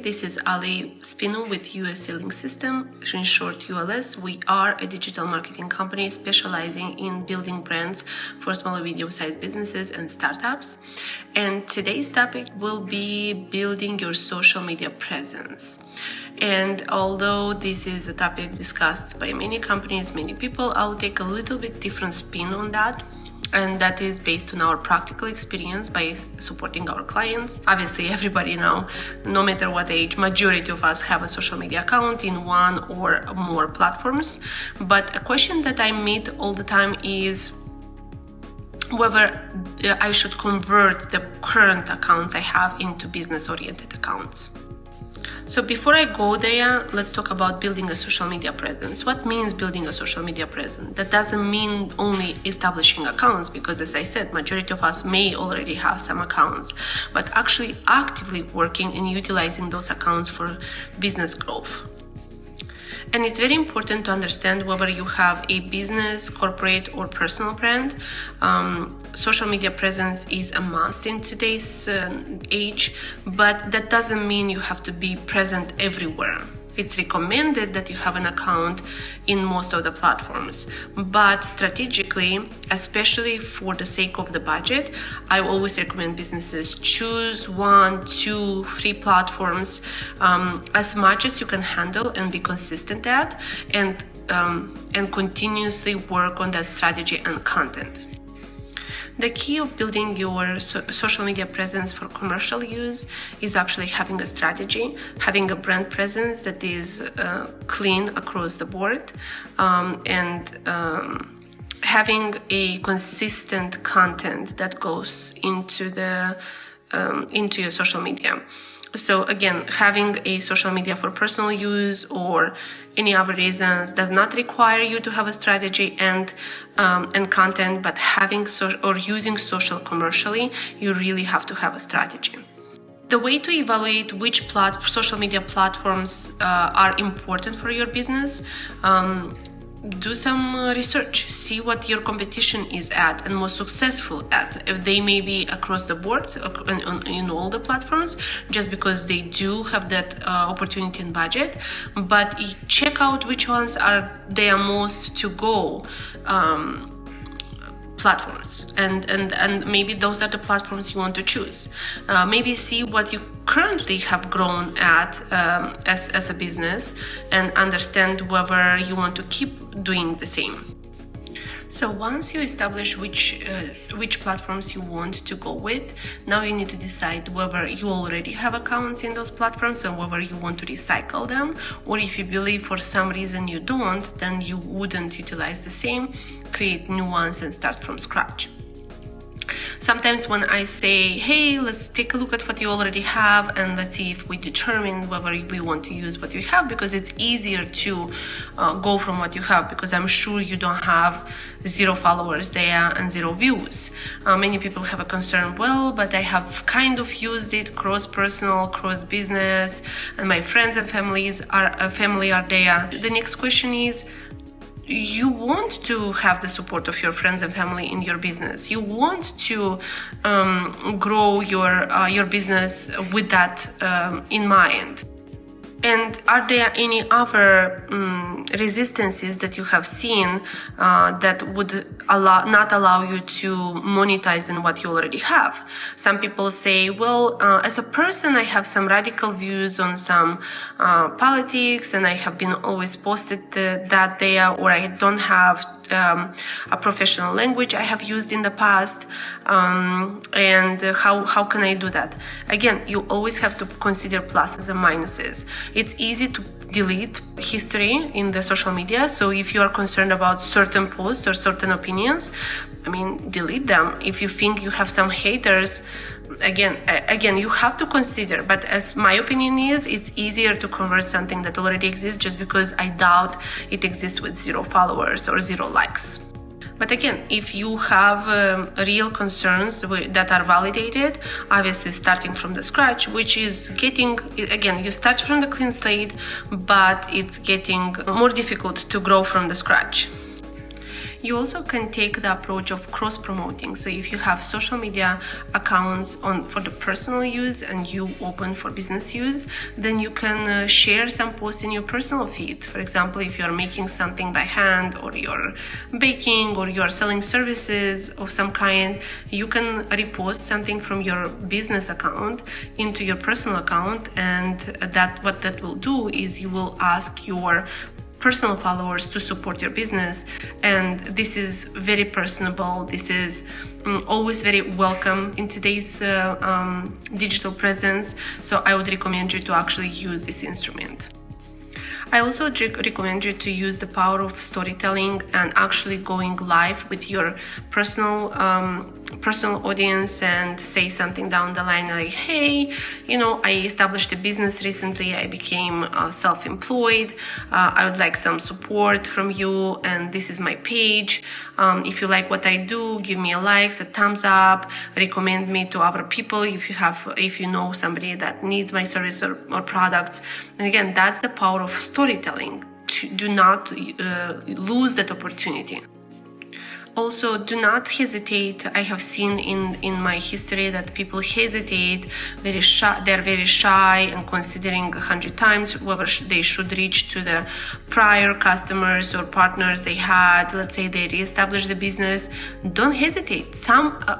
this is Ali Spino with US Selling System, in short ULS. We are a digital marketing company specializing in building brands for small and medium-sized businesses and startups. And today's topic will be building your social media presence. And although this is a topic discussed by many companies, many people, I'll take a little bit different spin on that. And that is based on our practical experience by supporting our clients. Obviously, everybody now, no matter what age, majority of us have a social media account in one or more platforms. But a question that I meet all the time is whether I should convert the current accounts I have into business-oriented accounts. So before I go there, let's talk about building a social media presence. What means building a social media presence? That doesn't mean only establishing accounts, because as I said, majority of us may already have some accounts, but actually actively working and utilizing those accounts for business growth. And it's very important to understand whether you have a business, corporate, or personal brand. Social media presence is a must in today's age, but that doesn't mean you have to be present everywhere. It's recommended that you have an account in most of the platforms, but strategically, especially for the sake of the budget, I always recommend businesses choose 1, 2, 3 platforms as much as you can handle and be consistent at, and continuously work on that strategy and content. The key of building your social media presence for commercial use is actually having a strategy, having a brand presence that is clean across the board, and having a consistent content that goes into your social media. So again, having a social media for personal use or any other reasons does not require you to have a strategy and content, but having or using social commercially, you really have to have a strategy. The way to evaluate which social media platforms are important for your business, do some research, see what your competition is at and most successful at. If they may be across the board in all the platforms, just because they do have that opportunity and budget, but check out which ones are their most to go platforms, and maybe those are the platforms you want to choose. Maybe see what you currently have grown at as a business and understand whether you want to keep doing the same. So once you establish which platforms you want to go with, now you need to decide whether you already have accounts in those platforms and whether you want to recycle them, or if you believe for some reason you don't, then you wouldn't utilize the same, create new ones and start from scratch. Sometimes when I say, hey, let's take a look at what you already have and let's see if we determine whether we want to use what you have, because it's easier to go from what you have, because I'm sure you don't have 0 followers there and 0 views. Many people have a concern, well, but I have kind of used it cross-personal, cross-business, and my friends and family are there. The next question is, you want to have the support of your friends and family in your business. You want to grow your business with that in mind. And are there any other resistances that you have seen that would not allow you to monetize in what you already have? Some people say, well, as a person, I have some radical views on some politics, and I have been always posted that there, or I don't have a professional language I have used in the past, and how can I do that? Again, you always have to consider pluses and minuses. It's easy to delete history in the social media, so if you are concerned about certain posts or certain opinions, delete them. If you think you have some haters, again, you have to consider, but as my opinion is, it's easier to convert something that already exists, just because I doubt it exists with 0 followers or 0 likes. But again, if you have real concerns that are validated, obviously starting from the scratch, which is you start from the clean slate, but it's getting more difficult to grow from the scratch. You also can take the approach of cross-promoting. So if you have social media accounts for the personal use and you open for business use, then you can share some posts in your personal feed. For example, if you're making something by hand, or you're baking, or you're selling services of some kind, you can repost something from your business account into your personal account, and what that will do is you will ask your personal followers to support your business, and this is very personable. This is always very welcome in today's digital presence, so I would recommend you to actually use this instrument. I also recommend you to use the power of storytelling and actually going live with your personal audience and say something down the line like, hey, I established a business recently, I became self-employed, I would like some support from you, and this is my page. If you like what I do, give me a like, a thumbs up, recommend me to other people if you know somebody that needs my service or products. And again, that's the power of storytelling. Do not lose that opportunity. Also, do not hesitate. I have seen in my history that people hesitate, they're very shy and considering 100 times whether they should reach to the prior customers or partners they had. Let's say they reestablish the business. Don't hesitate.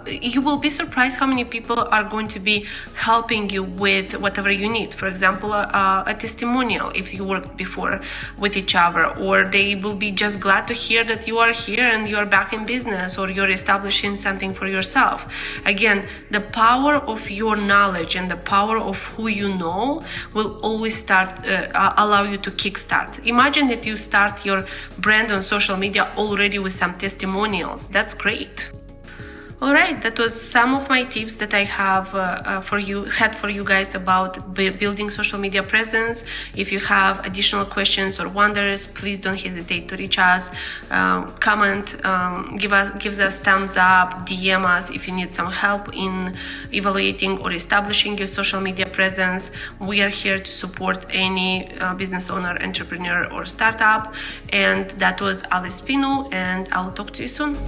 You will be surprised how many people are going to be helping you with whatever you need. For example, a testimonial if you worked before with each other, or they will be just glad to hear that you are here and you are back in business, or you're establishing something for yourself. Again, the power of your knowledge and the power of who you know will always allow you to kickstart. Imagine that you start your brand on social media already with some testimonials. That's great. All right, that was some of my tips that I have for you guys about building social media presence. If you have additional questions or wonders, please don't hesitate to reach us, comment, give us thumbs up, DM us if you need some help in evaluating or establishing your social media presence. We are here to support any business owner, entrepreneur, or startup. And that was Alice Pinu, and I'll talk to you soon.